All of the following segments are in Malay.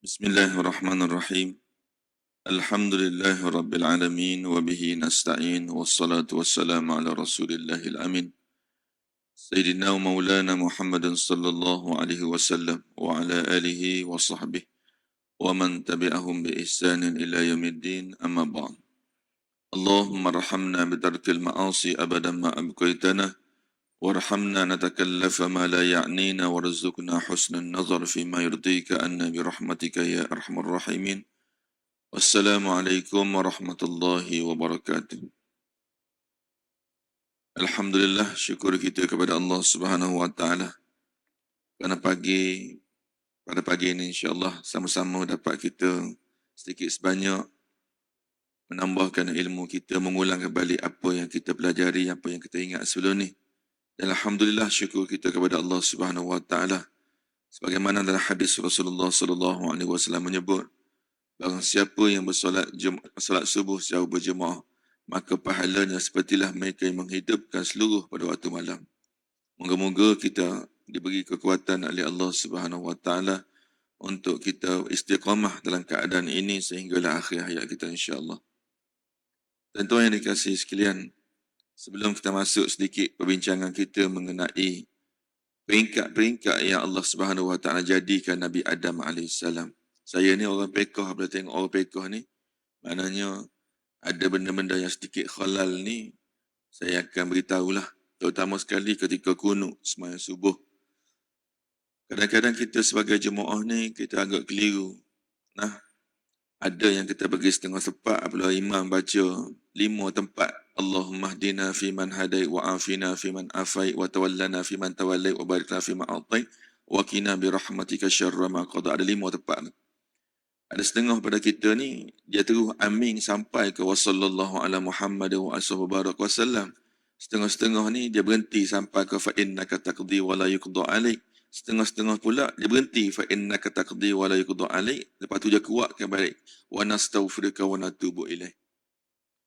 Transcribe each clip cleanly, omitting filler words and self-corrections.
Bismillahirrahmanirrahim. Alhamdulillahi Rabbil Alamin wa bihi nasta'in wassalatu wassalamu ala Rasulillahil Amin. Sayyidina wa maulana Muhammadin sallallahu alaihi wasallam wa ala alihi wa sahbihi wa man tabi'ahum bi ihsanin ila yaumiddin amma ba'd. Allahumma arhamna bitarkil ma'asi abadan ma abqaitana warhamna natakallafa ma la ya'nina warzuqna husnan nazar fi ma yurdika anna bi rahmatika ya arhamar rahimin. Wassalamualaikum warahmatullahi wabarakatuh. Alhamdulillah, syukur kita kepada Allah Subhanahu wa taala. Pada pagi ini insya-Allah sama-sama dapat kita sedikit sebanyak menambahkan ilmu kita, mengulang kembali apa yang kita pelajari, apa yang kita ingat sebelum ni. Dan alhamdulillah, syukur kita kepada Allah Subhanahu wa taala. Sebagaimana dalam hadis Rasulullah sallallahu alaihi wasallam menyebut, barang siapa yang bersolat subuh secara berjemaah, maka pahalanya sepertilah mereka yang menghidupkan seluruh pada waktu malam. Moga-moga kita diberi kekuatan oleh Allah Subhanahu wa taala untuk kita istiqamah dalam keadaan ini sehinggalah akhir hayat kita insya-Allah. Tuan-tuan yang dikasihi sekalian, sebelum kita masuk sedikit perbincangan kita mengenai peringkat-peringkat yang Allah Subhanahu wa taala jadikan Nabi Adam alaihissalam. Saya ni orang pekah, bila tengok orang pekah ni, maknanya ada benda-benda yang sedikit khalal ni, saya akan beritahulah. Terutama sekali ketika kunut sembahyang subuh. Kadang-kadang kita sebagai jemaah ni, kita agak keliru. Ada yang kita pergi setengah tepat apabila imam baca 5 tempat. Allahumma hdina fi man hadai wa afina fi man afai wa tawallana fi man tawallai wa barikna fi ma atai wa qina bi rahmatika syarra ma qada. Ada 5 tempat. Ada setengah pada kita ni, dia terus amin sampai ke wassallallahu ala Muhammad wa ashabu barak wasallam. Setengah-setengah ni, dia berhenti sampai ke fa'innaka taqdi wa la yuqda alaik. Setengah-setengah pula, dia berhenti fa'innaka taqdi wa la yuqda alaik. Lepas tu dia kuatkan balik. Wa nastaghfiruka wa natubu ilaih.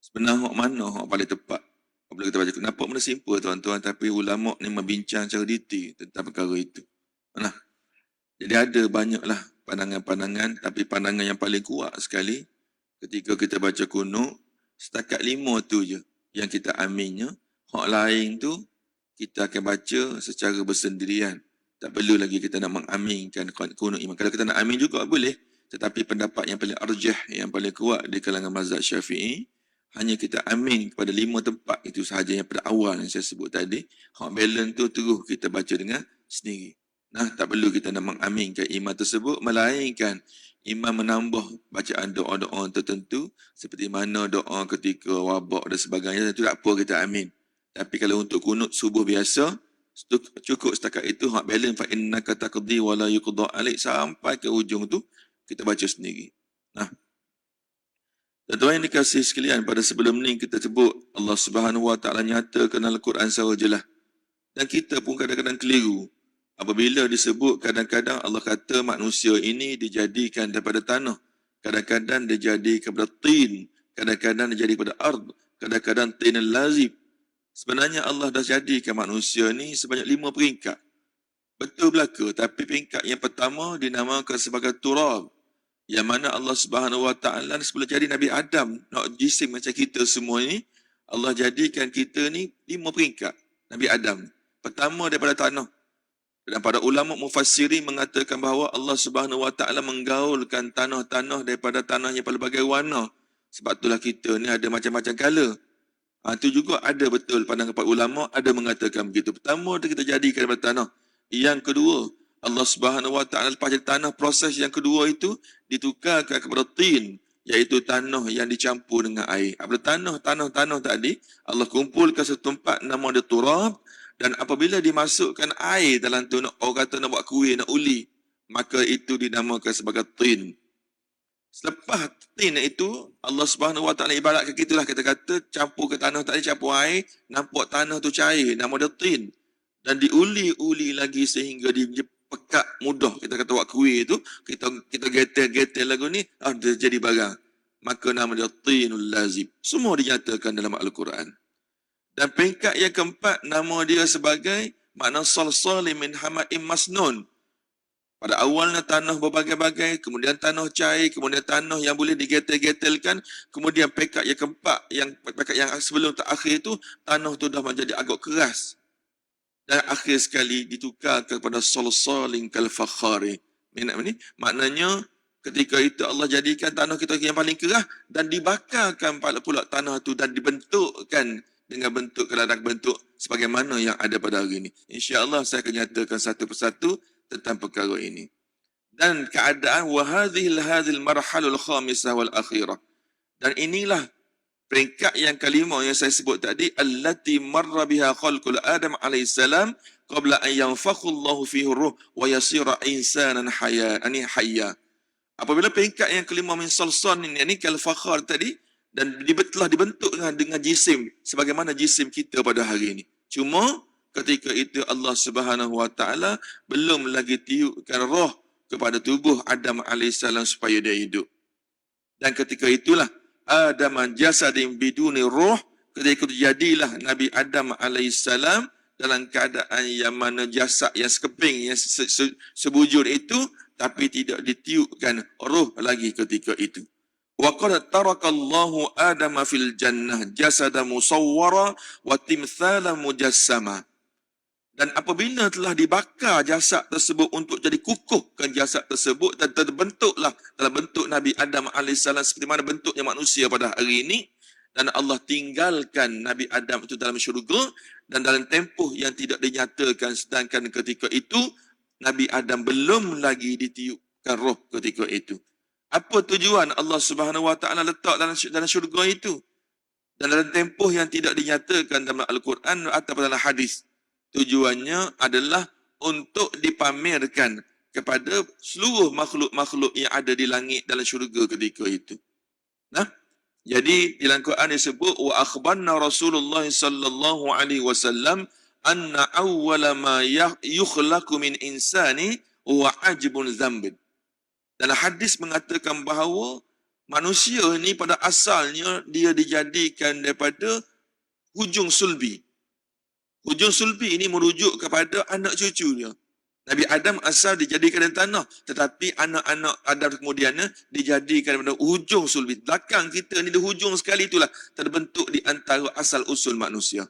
Sebenarnya hak mana hak paling tepat? Apabila kita baca, nampak benda simple tuan-tuan, tapi ulama ni membincang secara detail tentang perkara itu. Jadi ada banyaklah pandangan-pandangan, tapi pandangan yang paling kuat sekali ketika kita baca kunut, setakat 5 tu je yang kita aminnya. Hak lain tu kita akan baca secara bersendirian. Tak perlu lagi kita nak mengaminkan kunut imam. Kalau kita nak amin juga boleh, tetapi pendapat yang paling arjah, yang paling kuat di kalangan mazhab Syafi'i, hanya kita amin kepada 5 tempat itu sahaja yang pada awal yang saya sebut tadi. Hak balance tu terus kita baca dengan sendiri. Tak perlu kita nak mengaminkan imam tersebut, melainkan imam menambah bacaan doa-doa tertentu seperti mana doa ketika wabak dan sebagainya, itu tak apa kita amin. Tapi kalau untuk kunut subuh biasa, cukup setakat itu, hak balance fa innaka taqdi wa la yuqda alaik, sampai ke ujung tu kita baca sendiri. Tuan-tuan yang dikasihi sekalian, pada sebelum ni kita sebut Allah Subhanahu wa taala nyatakan dalam Al-Quran secara jelas. Dan kita pun kadang-kadang keliru. Apabila disebut, kadang-kadang Allah kata manusia ini dijadikan daripada tanah. Kadang-kadang dijadikan daripada tin. Kadang-kadang dijadikan daripada ard. Kadang-kadang tin lazib. Sebenarnya Allah dah jadikan manusia ni sebanyak 5 peringkat. Betul belaka, tapi peringkat yang pertama dinamakan sebagai turab. Yang mana Allah Subhanahu wa taala sebelum jadi Nabi Adam, nak jisim macam kita semua ni, Allah jadikan kita ni 5 peringkat. Nabi Adam. Pertama daripada tanah. Dan para ulama mufassiri mengatakan bahawa Allah Subhanahu wa taala menggaulkan tanah-tanah daripada tanah yang pelbagai warna. Sebab itulah kita ni ada macam-macam color. Itu juga ada betul pandangan para ulama, ada mengatakan begitu. Pertama kita jadikan daripada tanah. Yang kedua, Allah Subhanahu wa taala lepas jadi tanah, proses yang kedua itu ditukarkan kepada tin, iaitu tanah yang dicampur dengan air. Apabila tanah tadi Allah kumpulkan satu tempat, nama dia turab. Dan apabila dimasukkan air dalam tu, orang kata nak buat kuih, nak uli, maka itu dinamakan sebagai tin. Selepas tin itu, Allah Subhanahu wa taala ibaratkan gitulah, kita kata campur ke tanah tadi, campur air, nampak tanah tu cair, nama dia tin. Dan diuli-uli lagi sehingga dia pekat mudah. Kita kata buat kuih itu, kita getel lagu ni, dia jadi barang. Maka nama dia tinul lazib. Semua dinyatakan dalam Al-Quran. Dan peringkat yang keempat, nama dia sebagai makna salsali min hama'im masnun. Pada awalnya tanah berbagai-bagai, kemudian tanah cair, kemudian tanah yang boleh digetel-getelkan, kemudian pekat yang keempat, pekat yang sebelum terakhir itu, tanah itu dah menjadi agak keras. Dan akhir sekali ditukar kepada salsalin kal fakhari. Maknanya ketika itu Allah jadikan tanah kita yang paling keras dan dibakarkan pula tanah itu dan dibentukkan dengan bentuk keladang bentuk sebagaimana yang ada pada hari ini. InsyaAllah saya akan nyatakan satu persatu tentang perkara ini. Dan keadaan wahadhil marhalul khamisah wal akhirah. Dan inilah peringkat yang kelima yang saya sebut tadi, allati marra biha khalqul Adam alaihissalam qabla an yanfakhullahu fihi ruh wa yasira insanan hayya. Apabila peringkat yang kelima min salsan ini kal fakhar tadi dan telah dibentuk dengan jisim sebagaimana jisim kita pada hari ini. Cuma ketika itu Allah Subhanahu wa taala belum lagi tiupkan roh kepada tubuh Adam alaihissalam supaya dia hidup. Dan ketika itulah Adam jasadin biduni roh, ketika itu jadilah Nabi Adam alaihissalam dalam keadaan yang mana jasad yang sekeping, yang sebujur itu, tapi tidak ditiupkan roh lagi ketika itu. Wa qad tarakallahu Adam fil jannah jasada musawwara wa timthala mujassama. Dan apabila telah dibakar jasad tersebut untuk jadi kukuhkan jasad tersebut dan terbentuklah dalam bentuk Nabi Adam AS seperti mana bentuknya manusia pada hari ini, dan Allah tinggalkan Nabi Adam itu dalam syurga dan dalam tempoh yang tidak dinyatakan, sedangkan ketika itu Nabi Adam belum lagi ditiupkan roh ketika itu. Apa tujuan Allah Subhanahu wa taala letak dalam syurga itu? Dan dalam tempoh yang tidak dinyatakan dalam Al-Quran atau dalam hadis. Tujuannya adalah untuk dipamerkan kepada seluruh makhluk-makhluk yang ada di langit dalam syurga ketika itu. Nah, jadi di dalam Quran disebut wa akhbarna Rasulullah sallallahu alaihi wasallam anna awwala ma yukhlaqu min insani huwa ajbun dzamb. Dalam hadis mengatakan bahawa manusia ini pada asalnya dia dijadikan daripada hujung sulbi. Hujung sulbi ini merujuk kepada anak cucu dia. Nabi Adam asal dijadikan dari tanah, tetapi anak-anak Adam kemudiannya dijadikan daripada hujung sulbi. Belakang kita ni di hujung sekali itulah terbentuk di antara asal usul manusia.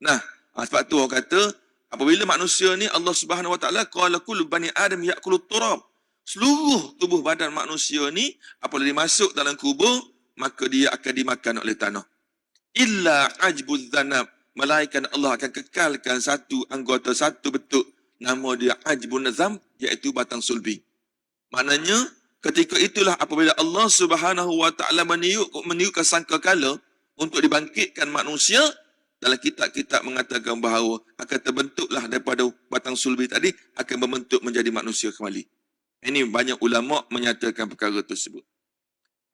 Nah, sebab tu orang kata apabila manusia ni Allah Subhanahu wa taala qala kullu bani Adam ya'kulu turab. Seluruh tubuh badan manusia ni apabila dimasuk dalam kubur, maka dia akan dimakan oleh tanah. Illa ajbuz zanab, melainkan Allah akan kekalkan satu anggota, satu bentuk, nama dia ajbun nazam, iaitu batang sulbi. Maknanya ketika itulah apabila Allah Subhanahu wa taala meniupkan sangkakala untuk dibangkitkan manusia, dalam kitab-kitab mengatakan bahawa akan terbentuklah daripada batang sulbi tadi akan membentuk menjadi manusia kembali. Ini banyak ulama menyatakan perkara tersebut.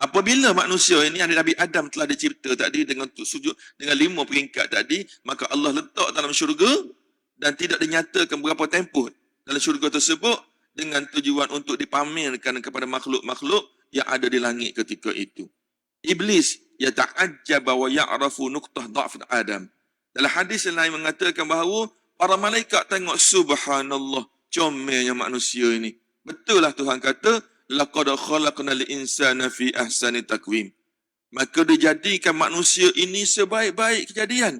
Apabila manusia ini, Nabi Adam telah dicipta tadi dengan sujud dengan 5 peringkat tadi, maka Allah letak dalam syurga dan tidak dinyatakan berapa tempoh dalam syurga tersebut dengan tujuan untuk dipamerkan kepada makhluk-makhluk yang ada di langit ketika itu. Iblis yata'ajjaba wa ya'rafu nuqtah dha'f Adam. Dalam hadis yang lain mengatakan bahawa para malaikat tengok subhanallah, comelnya manusia ini. Betul lah Tuhan kata laqad khalaqnal insana fi ahsani taqwim. Maka dijadikan manusia ini sebaik-baik kejadian.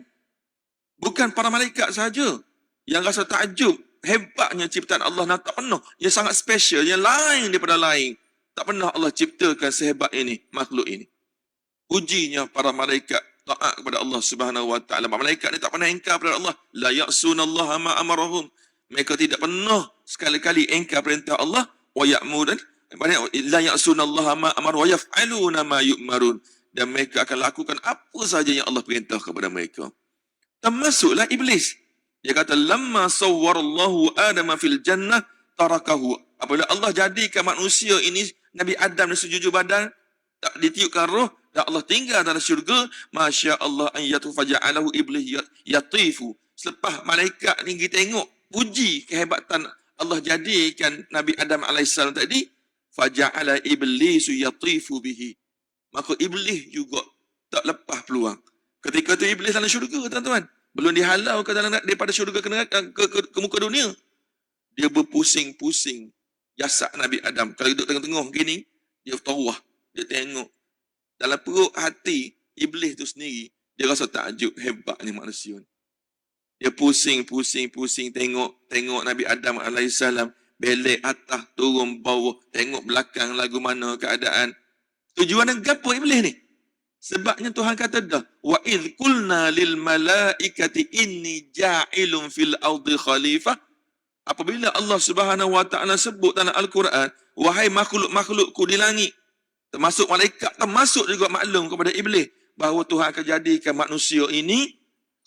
Bukan para malaikat saja yang rasa takjub hebatnya ciptaan Allah, dan tak pernah, yang sangat special, yang lain daripada lain. Tak pernah Allah ciptakan sehebat ini makhluk ini. Ujinya para malaikat taat kepada Allah Subhanahu wa taala. Malaikat ni tak pernah ingkar kepada Allah. La ya'sunallaha ma amarahum. Mereka tidak pernah sekali-kali ingkar perintah Allah. Wa ya'murun, la ya'sunallaha ma amar wa yaf'aluna ma yu'marun. Dan mereka akan lakukan apa saja yang Allah perintah kepada mereka. Termasuklah iblis. Dia kata lamma sawwarallahu Adam fil jannah tarakahu. Apabila Allah jadikan manusia ini, Nabi Adam dan sejujur badan, tak ditiupkan roh, dan Allah tinggal dalam syurga, masya Allah an yatufaja'alahu iblis yatifu. Selepas malaikat ni kita tengok puji kehebatan Allah jadikan Nabi Adam AS tadi, faja'ala iblisu yatifu bihi. Maka iblis juga tak lepas peluang. Ketika itu iblis dalam syurga, tuan-tuan. Belum dihalau ke dalam daripada syurga ke muka dunia. Dia berpusing-pusing jasad Nabi Adam. Kalau duduk tengah-tengah gini, dia tawah, dia tengok. Dalam perut hati iblis tu sendiri, dia rasa takjub, hebat ni manusia ni. Dia pusing tengok Nabi Adam alaihissalam, belek atas, turun bawah, tengok belakang lagu mana keadaan. Tujuan gapo iblis ni? Sebabnya Tuhan kata dah, wa idh qulna lil malaikati inni ja'ilun fil ardi khalifah. Apabila Allah Subhanahu wa taala sebut dalam Al-Quran, wahai makhluk-makhlukku di langit, termasuk malaikat, termasuk juga maklum kepada iblis bahawa Tuhan akan jadikan manusia ini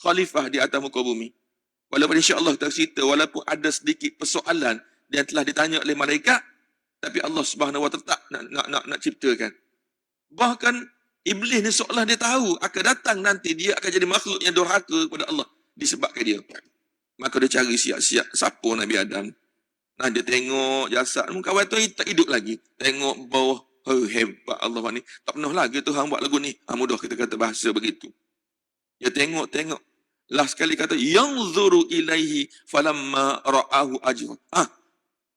khalifah di atas muka bumi. Walaupun insya-Allah kita cerita, walaupun ada sedikit persoalan yang telah ditanya oleh malaikat, tapi Allah Subhanahu wa taala tetap nak ciptakan. Bahkan iblis ni seolah dia tahu akan datang nanti dia akan jadi makhluk yang durhaka kepada Allah disebabkan dia. Maka dia cari siap-siap siapa Nabi Adam. Nah, dia tengok jasad kawan tu tak hidup lagi. Tengok bawah, oh, hebat Allah ni. Tak pernah lagi Tuhan buat lagu ni. Mudah kita kata bahasa begitu. Dia tengok. Last sekali kata, yanzuru ilaihi falamma ra'ahu ajwa.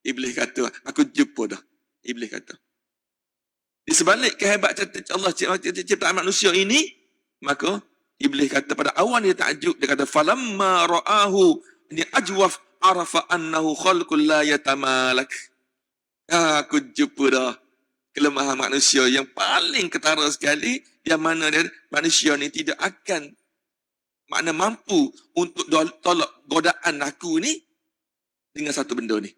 Iblis kata, aku jumpa dah. Iblis kata. Di sebalik kehebatan Allah ciptaan manusia ini, maka iblis kata pada awal dia takjub, dia kata falamma ra'ahu ni ajwaf arafa annahu khalqul la yatamalak. Aku jumpa dah kelemahan manusia yang paling ketara sekali, yang mana manusia ni tidak akan mampu untuk tolak godaan aku ni dengan satu benda ni.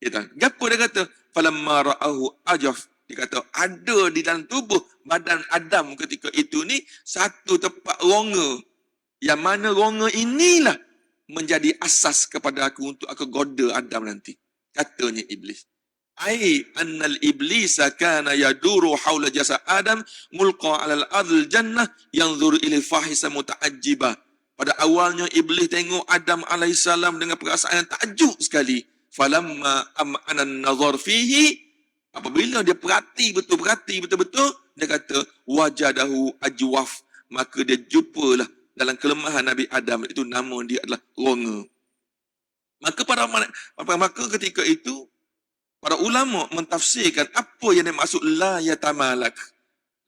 Dia tahu. Gapo dia kata? Falamma ra'ahu ajwaf. Dia kata, ada di dalam tubuh badan Adam ketika itu ni satu tempat rongga. Yang mana rongga inilah menjadi asas kepada aku untuk aku goda Adam nanti. Katanya iblis. Ai annal iblisa kana yaduru haula jasad Adam mulqa alal ardil jannah yanzuru ilal fahisa muta'ajjiba. Pada awalnya iblis tengok Adam alaihissalam dengan perasaan yang takjub sekali. Falamma am'ana an-nazar fihi, apabila dia perhati betul-betul, dia kata wajadahu ajwaf, maka dia jumpalah dalam kelemahan Nabi Adam itu nama dia adalah rongga. Maka ketika itu para ulama mentafsirkan apa yang dimaksud la yatamalak,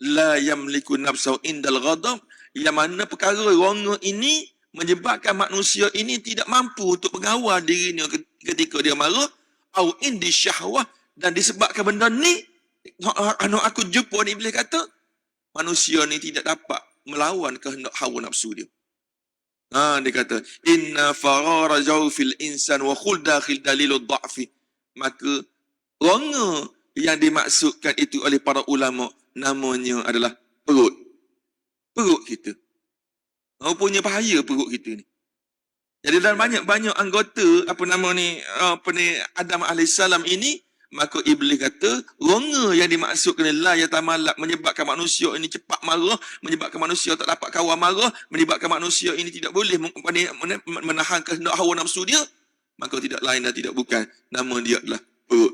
la yamliku nafsahu indal ghadab, yang mana perkara rongga ini menyebabkan manusia ini tidak mampu untuk mengawal dirinya ketika dia marah, au indi syahwah. Dan disebabkan benda ni, aku jumpa ni iblis kata, manusia ni tidak dapat melawan kehendak hawa nafsu dia. Dia kata, inna farara jawfil insan wa khul dakhil dalilul da'fi. Maka, rongga yang dimaksudkan itu oleh para ulama, namanya adalah perut. Perut kita. Punya bahaya perut kita ni. Jadi dalam banyak-banyak anggota, Adam alaihissalam ini, maka iblis kata, rongga yang dimaksudkan la yatamalak, menyebabkan manusia ini cepat marah, menyebabkan manusia tak dapat kawal marah, menyebabkan manusia ini tidak boleh menahan kehendak hawa nafsu dia, maka tidak lain dan tidak bukan, nama dia adalah perut.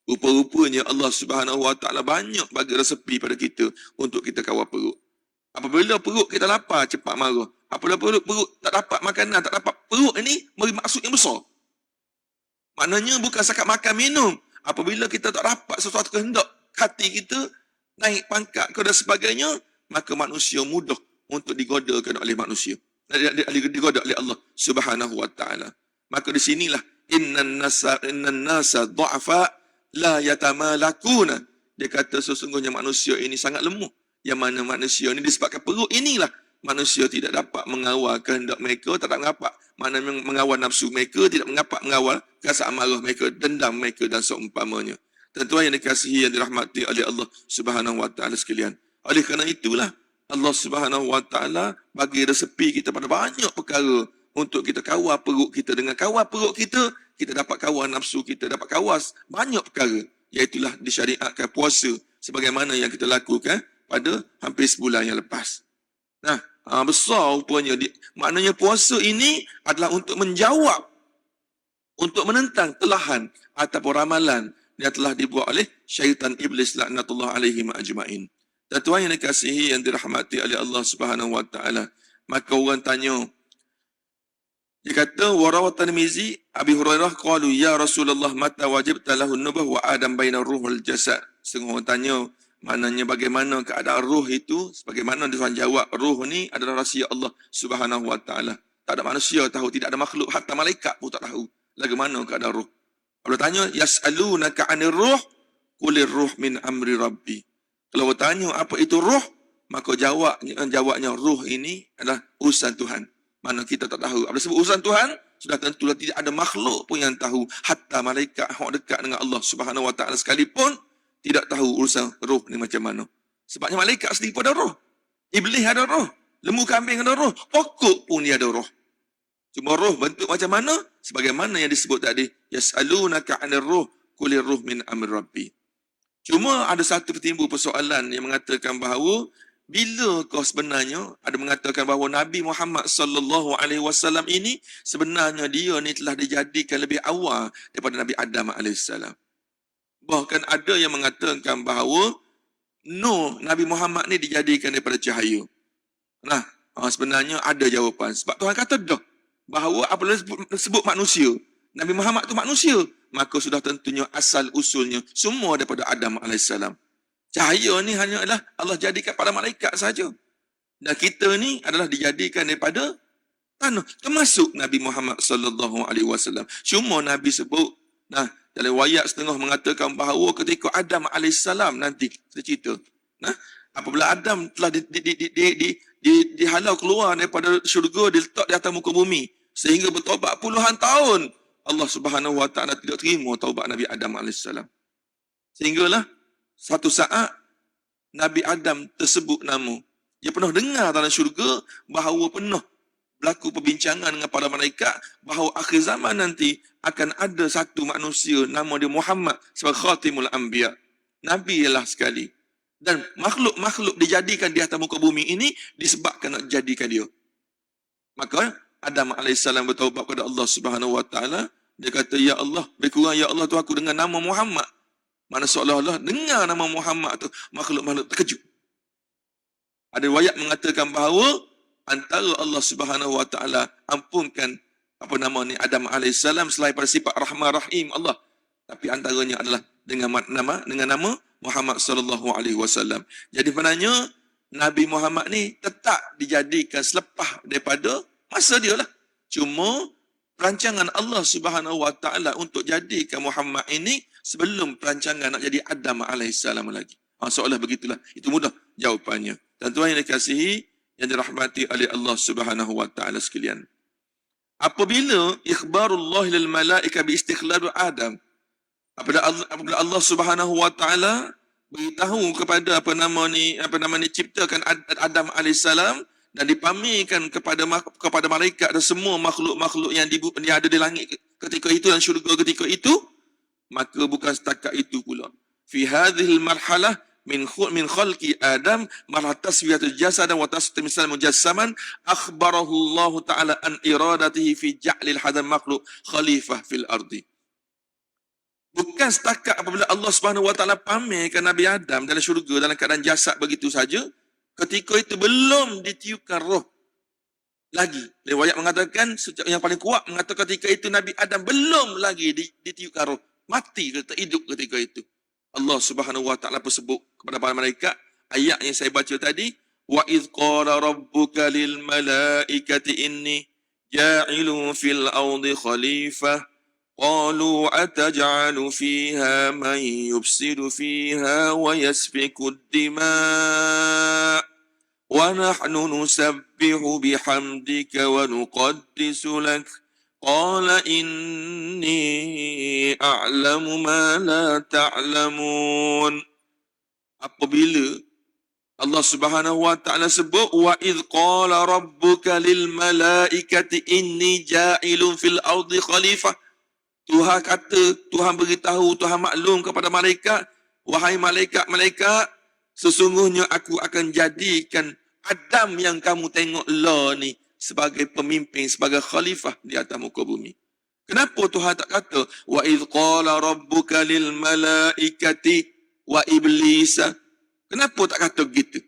Rupa-rupanya Allah Subhanahu wa taala banyak bagi resepi pada kita untuk kita kawal perut. Apabila perut kita lapar, cepat marah. Apabila perut tak dapat makanan, tak dapat, perut ini beri maksud yang besar. Maknanya bukan sekat makan minum. Apabila kita tak dapat sesuatu kehendak, hati kita naik pangkat ke dan sebagainya, maka manusia mudah untuk digodakan oleh manusia. Digoda oleh Allah Subhanahu wa taala. Maka di sinilah innan nasa du'afa la yatamalakuna. Dia kata sesungguhnya manusia ini sangat lemah. Yang mana manusia ini disebabkan perut inilah manusia tidak dapat mengawal kehendak mereka, tak dapat mengawal nafsu mereka, tidak dapat mengawal rasa amarah mereka, dendam mereka dan seumpamanya. Tuan-tuan yang dikasihi, yang dirahmati oleh Allah Subhanahu wa taala sekalian. Oleh kerana itulah Allah Subhanahu wa taala bagi resepi kita pada banyak perkara untuk kita kawal perut kita. Dengan kawal perut kita, kita dapat kawal nafsu kita, dapat kawal banyak perkara. Iaitulah disyariatkan puasa sebagaimana yang kita lakukan pada hampir sebulan yang lepas. Besar rupanya. Maknanya puasa ini adalah untuk menjawab, untuk menentang telahan ataupun ramalan yang telah dibuat oleh syaitan iblis laknatullah alaihi ma'ajma'in. Tuan yang dikasihi, yang dirahmati oleh Allah Subhanahu wa taala. Maka orang tanya, Dia kata, warawat Tirmizi, Abi Hurairah qalu ya Rasulullah mata wajibta lahu nubah wa adam baina ruh wal jasad. Setengah orang tanya, maknanya bagaimana keadaan ruh itu, sebagaimana dia jawab, ruh ni adalah rahsia Allah Subhanahu wa taala. Tak ada manusia tahu, tidak ada makhluk, hatta malaikat pun tak tahu bagaimana keadaan ruh. Kalau tanya, yas'alunaka 'anir ruh, qulir ruh min amri rabbi. Kalau bertanya apa itu ruh, maka jawabnya ruh ini adalah urusan Tuhan. Mana kita tak tahu. Apabila sebut urusan Tuhan, sudah tentulah tidak ada makhluk pun yang tahu. Hatta malaikat yang dekat dengan Allah Subhanahu wa taala sekalipun tidak tahu urusan roh ni macam mana. Sebabnya malaikat sendiri pun ada roh. Iblis ada roh. Lembu kambing ada roh. Pokok pun dia ada roh. Cuma roh bentuk macam mana? Sebagaimana yang disebut tadi. Yas'alunaka 'anir ruh, qulir ruh min amri rabbi. Cuma ada satu timbul persoalan yang mengatakan bahawa bila kau sebenarnya ada mengatakan bahawa Nabi Muhammad sallallahu alaihi wasallam ini sebenarnya dia ni telah dijadikan lebih awal daripada Nabi Adam alaihissalam. Bahkan ada yang mengatakan bahawa Nabi Muhammad ni dijadikan daripada cahaya. Nah, sebenarnya ada jawapan. Sebab Tuhan kata dah bahawa apabila sebut manusia, Nabi Muhammad tu manusia, maka sudah tentunya asal usulnya semua daripada Adam alaihissalam. Cahaya ni hanya adalah Allah jadikan pada malaikat saja. Dan kita ni adalah dijadikan daripada tanah. Termasuk Nabi Muhammad sallallahu alaihi wasallam. Cuma Nabi sebut, dalam riwayat setengah mengatakan bahawa ketika Adam alaihissalam nanti kita cerita, apabila Adam telah dihalau keluar daripada syurga, diletak di atas muka bumi sehingga bertaubat puluhan tahun, Allah Subhanahu wa taala tidak terima taubat Nabi Adam alaihissalam. Sehinggalah satu saat Nabi Adam tersebut nama. Dia pernah dengar dalam syurga bahawa pernah berlaku perbincangan dengan para malaikat bahawa akhir zaman nanti akan ada satu manusia nama dia Muhammad sebagai khatimul anbiya. Nabi ialah sekali. Dan makhluk-makhluk dijadikan di atas muka bumi ini disebabkan nak jadikan dia. Maka Adam AS bertaubat kepada Allah Subhanahu wa taala. Dia kata, ya Allah, lebih kurang ya Allah tu aku dengan nama Muhammad. Mana seolah-olah dengar nama Muhammad tu, makhluk-makhluk terkejut. Ada riwayat mengatakan bahawa antara Allah Subhanahu wa taala ampunkan Adam alaihissalam selain pada sifat Rahman Rahim Allah, tapi antaranya adalah dengan nama Muhammad sallallahu alaihi wasallam. Jadi sebenarnya Nabi Muhammad ni tetap dijadikan selepas daripada masa dia lah. Cuma perancangan Allah Subhanahu wa taala untuk jadikan Muhammad ini sebelum perancangan nak jadi Adam alaihissalam lagi. Seolah begitulah. Itu mudah jawapannya. Dan tuan yang dikasihi, yang dirahmati oleh Allah Subhanahu wa taala sekalian. Apabila ikhbarullah lil malaika bi istikhlal Adam, apabila Allah Subhanahu wa taala beritahu kepada ciptakan Adam alaihissalam dan dipamerkan kepada malaikat dan semua makhluk-makhluk yang ada di langit ketika itu dan syurga ketika itu, maka bukan setakat itu pula. Fi hadhil marhalah min khalqi Adam marhat taswiyatul jasad wa tasmisal mujassaman akhbarahu Allah taala an iradatihi fi ja'lil hadal makhluk khalifah fil ardi. Bukan setakat apabila Allah Subhanahu wa taala pamerkan Nabi Adam dalam syurga dalam keadaan jasad begitu saja, ketika itu belum ditiupkan roh lagi. Riwayat mengatakan yang paling kuat mengatakan ketika itu Nabi Adam belum lagi ditiupkan roh, mati atau hidup ketika itu. Allah Subhanahu wa taala bersebut kepada para malaikat, ayat yang saya baca tadi, wa idz qala rabbuka lil malaikati inni ja'ilun fil ardi khalifah qalu ataj'alu fiha man yufsidu fiha wa yasfiku ad-dima' wa nahnu nusabbihu bihamdika wa nuqaddisu lak qala inni a'lamu ma la ta'lamun. Apabila Allah Subhanahu wa taala sebut wa idz qala rabbuka lil malaikati inni ja'ilun fil ardi khalifah, Tuhan kata, Tuhan beritahu, Tuhan maklum kepada malaikat, wahai malaikat-malaikat, sesungguhnya aku akan jadikan Adam yang kamu tengok lah ni sebagai pemimpin, sebagai khalifah di atas muka bumi. Kenapa Tuhan tak kata wa idz qala rabbuka lil malaikati wa iblisa? Kenapa tak kata begitu?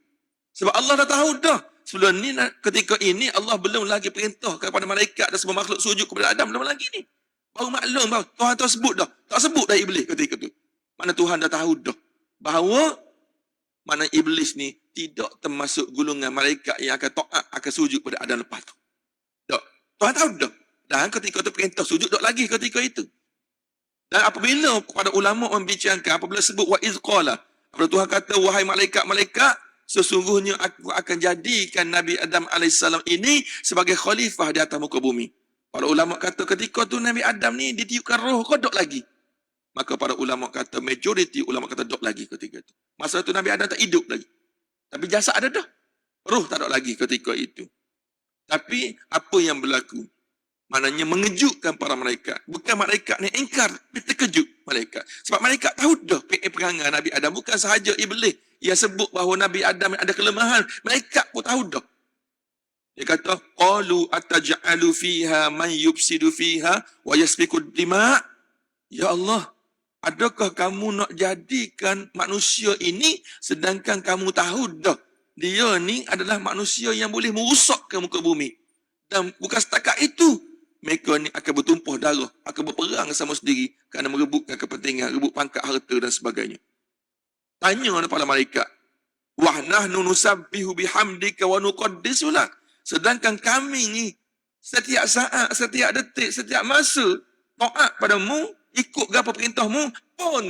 Sebab Allah dah tahu dah sebelum ni, ketika ini Allah belum lagi perintah kepada malaikat dan semua makhluk sujud kepada Adam, belum lagi ni. Baru maklum bahawa Tuhan tak sebut dah. Tak sebut dah iblis ketika tu. Mana Tuhan dah tahu dah bahawa mana iblis ni tidak termasuk golongan malaikat yang akan taat, akan sujud kepada Adam lepas tu. Tak. Tuhan tahu dah. Dan ketika tu perintah sujud tak lagi ketika itu. Dan apabila pada ulama membicarakan, apabila sebut wa iz qala, apabila Tuhan kata wahai malaikat-malaikat, sesungguhnya aku akan jadikan Nabi Adam AS ini sebagai khalifah di atas muka bumi. Para ulama kata ketika tu Nabi Adam ni ditiupkan roh, kau dok lagi. Maka para ulama kata, majoriti ulama kata dok lagi ketika itu. Masa tu Nabi Adam tak hidup lagi. Tapi jasad ada dah. Roh tak ada lagi ketika itu. Tapi apa yang berlaku? Maknanya mengejutkan para malaikat. Bukan malaikat ni ingkar, tapi terkejut malaikat. Sebab malaikat tahu dah perangai Nabi Adam. Bukan sahaja iblis yang sebut bahawa Nabi Adam ada kelemahan. Malaikat pun tahu dah. Dia kata, qalu ataj'alu fiha man yufsidu fiha wa yasfiku dima'. Ya Allah, adakah kamu nak jadikan manusia ini sedangkan kamu tahu dah dia ni adalah manusia yang boleh merosakkan muka bumi. Dan bukan setakat itu, mereka ni akan bertumpah darah, akan berperang sama sendiri kerana merebutkan kepentingan, rebut pangkat harta dan sebagainya. Tanya kepada malaikat, wa nahnu nusabbihu bihamdika wa nuqaddisu lak. Sedangkan kami ni setiap saat, setiap detik, setiap masa taat padamu, ikut apa perintahmu pun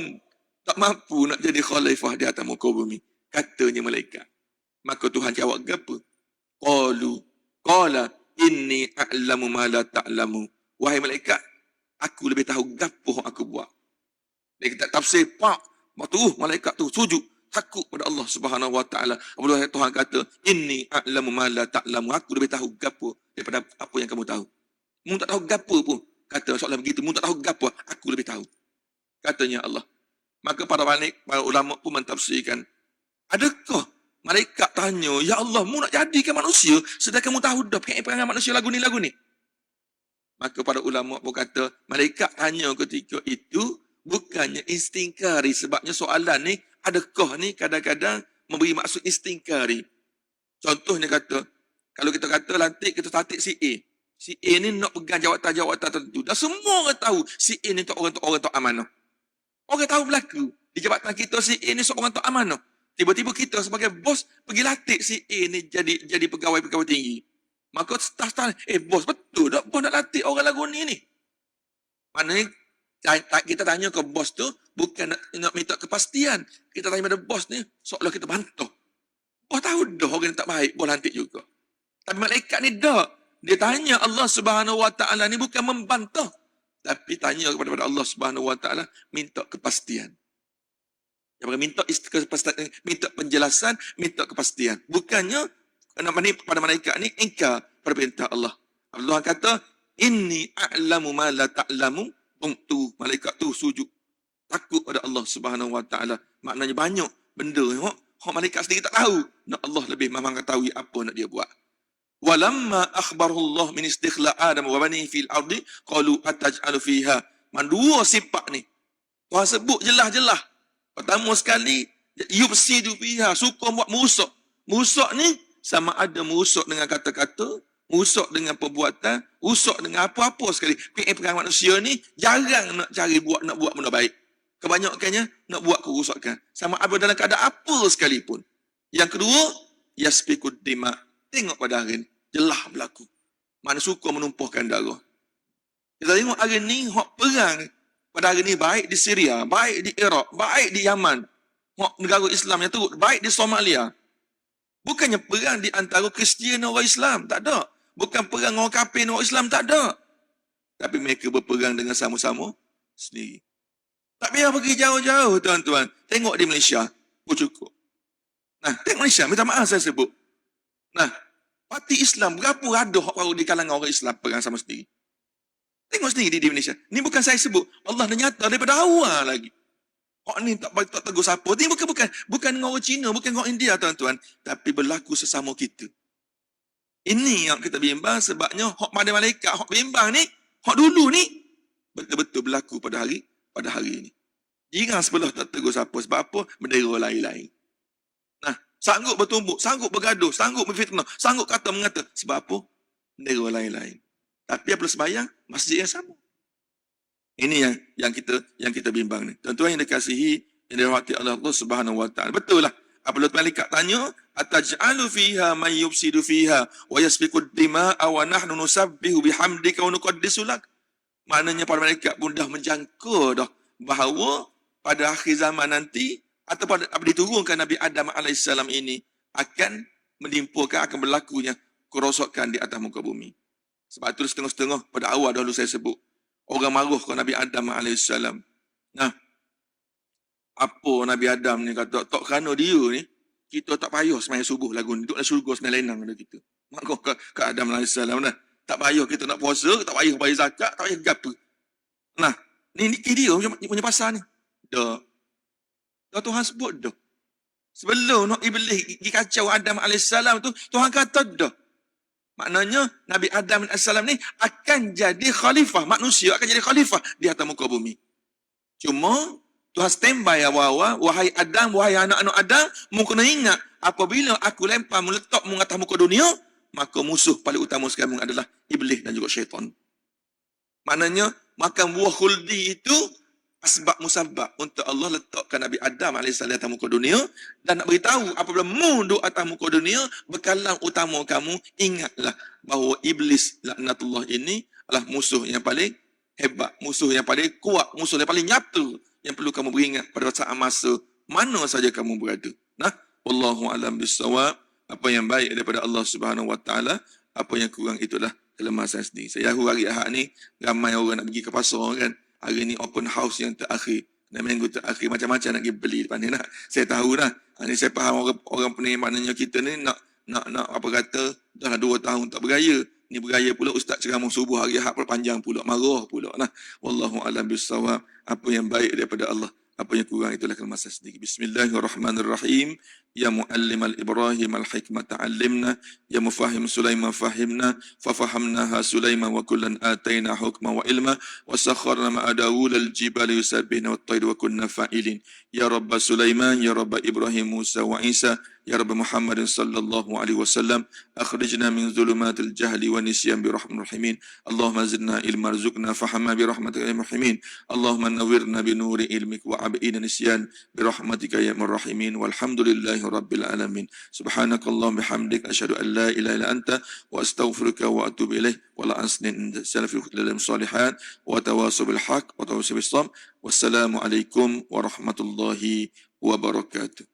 tak mampu nak jadi khalifah di atas muka bumi. Katanya malaikat. Maka Tuhan jawab apa? Qala inni a'lamu ma la ta'lamu. Wahai malaikat, aku lebih tahu gapo yang aku buat. Dia kata tafsir pak. Waktu malaikat tu sujud takut pada Allah Subhanahu wa taala. Apabila Tuhan kata inni a'lamu ma la ta'lamu, aku lebih tahu gapo daripada apa yang kamu tahu. Mu tak tahu gapo pun. Kata soalan begitu, mu tak tahu gapo, aku lebih tahu. Katanya Allah. Maka para ulama pun mentafsirkan, adakah malaikat tanya, ya Allah, mu nak jadikan manusia sedangkan mu tahu dah perangai manusia lagu ni. Maka para ulama pun kata, malaikat tanya ketika itu bukannya instingkari. Sebabnya soalan ni, adakah ni kadang-kadang memberi maksud instingkari. Contohnya kata, kalau kita kata lantik, kita tatik si A. Si A ni nak pegang jawatan-jawatan tertentu. Dan semua orang tahu si A ni orang tak amanah. Orang tahu berlaku. Di jabatan kita si A ni seorang tak amanah. Tiba-tiba kita sebagai bos pergi latih si A ni jadi pegawai-pegawai tinggi. Maka staf-staf, bos betul tak bos nak latih orang lagu ni? Maknanya kita tanya ke bos tu bukan nak minta kepastian. Kita tanya pada bos ni seolah kita bantah. Bos tahu dah orang ni tak baik, bos lantik juga. Tapi malaikat ni tak. Dia tanya Allah Subhanahu wa taala ni bukan membantah, tapi tanya kepada Allah Subhanahu wa taala minta kepastian. Yang minta kepastian, minta penjelasan, minta kepastian. Bukannya pada malaikat ni ingkar pada perintah Allah. Allah kata, inni a'lamu ma la ta'lamu. Tu malaikat tu sujud takut pada Allah Subhanahu wa taala. Maknanya banyak benda yang malaikat sendiri tak tahu. Nak Allah lebih memang tahu apa nak dia buat. Walamma akhbarahu Allah min istikhla' Adam wa banihi fil ardi qalu ataj'alu fiha. Dua sifat ni Tuhan sebut jelas-jelas. Pertama sekali, yufsidu fiha, suka buat merusak. Merusak ni sama ada merusak dengan kata-kata, merusak dengan perbuatan, merusak dengan apa-apa sekali. Perangai manusia ni jarang nak cari nak buat benda baik. Kebanyakannya nak buat kerusakan. Sama ada dalam keadaan apa sekalipun. Yang kedua, yasfikud dima. Tengok pada hari ni, jelas berlaku. Mana suka menumpahkan darah. Kita tengok hari ni, perang pada hari ni baik di Syria, baik di Iraq, baik di Yaman, negara Islam yang teruk, baik di Somalia. Bukannya perang di antara Kristian dan orang Islam, tak ada. Bukan perang orang kafir dan orang Islam, tak ada. Tapi mereka berperang dengan sama-sama sendiri. Tak payah pergi jauh-jauh, tuan-tuan. Tengok di Malaysia, pun cukup. Nah, tengok Malaysia, minta maaf saya sebut. Nah, parti Islam, berapa ada di kalangan orang Islam perang sama sendiri. Tengok sendiri di Malaysia. Ni bukan saya sebut. Allah dah nyata daripada awal lagi. Hak ni tak tegur siapa. Ni bukan dengan orang Cina, bukan dengan orang India, tuan-tuan. Tapi berlaku sesama kita. Ini yang kita bimbang sebabnya hak pada malaikat, hak bimbang ni, hak dulu ni, betul-betul berlaku pada hari ini. Jiran sebelah tak tegur siapa. Sebab apa? Bendera lain-lain. Nah, Sanggup bertumbuk, sanggup bergaduh, sanggup berfitnah, sanggup kata mengata. Sebab apa? Bendera lain-lain. Tapi apabila sembahyang, masjid yang sama. Ini yang kita bimbang ni. Tuan-tuan yang dikasihi, yang dirahmati Allah Subhanahu wa taala. Betul lah. Apabila malaikat tanya, ataj'alu fiha man yufsidu fiha wa yasfiku ad-dima'a wa nahnu nusabbihu bihamdika wa nuqaddisu lak. Maknanya para malaikat pun dah menjangka dah bahawa pada akhir zaman nanti atau pada diturunkan Nabi Adam AS ini akan menimpakan, akan berlakunya kerosakan di atas muka bumi. Sebab itu setengah-setengah pada awal dahulu saya sebut. Orang marah ke Nabi Adam AS. Nah, apa Nabi Adam ni kata, tak kerana dia ni, kita tak payah sembahyang subuh lagu ni. Duduklah syurga sembahyang lenang pada kita. Marah ke Adam AS. Nah, tak payah kita nak puasa, tak payah bayar zakat, tak payah gapa. Nah, ni dia punya pasal ni. Dah Tuhan sebut dah. Sebelum Iblis pergi kacau Adam AS tu, Tuhan kata dah. Maknanya Nabi Adam AS ni akan jadi khalifah. Manusia akan jadi khalifah di atas muka bumi. Cuma Tuhan standby awal-awal. Wahai Adam, wahai anak-anak Adam, mu kena ingat apabila aku lempar meletak mu atas muka dunia, maka musuh paling utama sekarang adalah Iblis dan juga syaitan. Maknanya makan buah khuldi itu asbab musabab untuk Allah letakkan Nabi Adam AS atas muka dunia dan nak beritahu apabila mu duduk atas muka dunia, bekalan utama kamu, ingatlah bahawa Iblis laknatullah ini adalah musuh yang paling hebat, musuh yang paling kuat, musuh yang paling nyata yang perlu kamu beringat pada saat masa mana saja kamu berada. Nah, wallahu alam bissawab. Apa yang baik daripada Allah Subhanahu wa taala, apa yang kurang itulah kelemahan saya sendiri. Saya hari Ahad ni ramai orang nak pergi ke pasar kan. Hari ni open house yang terakhir. Dan minggu terakhir macam-macam nak pergi beli depan ni nak. Saya tahu dah. Ni saya faham orang ni maknanya kita ni nak apa kata dah 2 tahun tak bergaya. Ni bergaya pula ustaz ceramah subuh hari Ahad panjang pula, marah pula. Nah, wallahu alam bissawab. Apa yang baik daripada Allah, apa yang kurang itulah kelemahan saya sendiri. Bismillahirrahmanirrahim. Ya muallim al-Ibrahim al-hikmata 'allimna, ya mufahhim Sulaiman fahimna, fafahamnaha Sulaiman wa kullan ataina hukma wa ilma, wa sakharna ma'a Daud al-jibali yusabbihna wat-tayr wa kunna fa'ilin. Ya Rabb Sulaiman, ya Rabb Ibrahim, Musa wa Isa, ya Rabb Muhammadin sallallahu alaihi wasallam, akhrijna min zulumatil jahli wa nisyan bi rahmatir rahimin. Allahumma zidna ilma warzuqna fahama bi rahmatika ya rahimin. Allahumma nawwirna bi nuri ilmik wa ab'ina nisyan bi rahmatika ya rahimin. Walhamdulillahi rabbil alamin. Subhanakallahumma bihamdik asyhadu an la ilaha illa anta wa astaghfiruka wa atubu ilaik. Wa la asnin salafil dalam salihat wa tawasaw bil haqq wa tawasaw bis sabr. Wassalamu alaikum warahmatullahi wabarakatuh.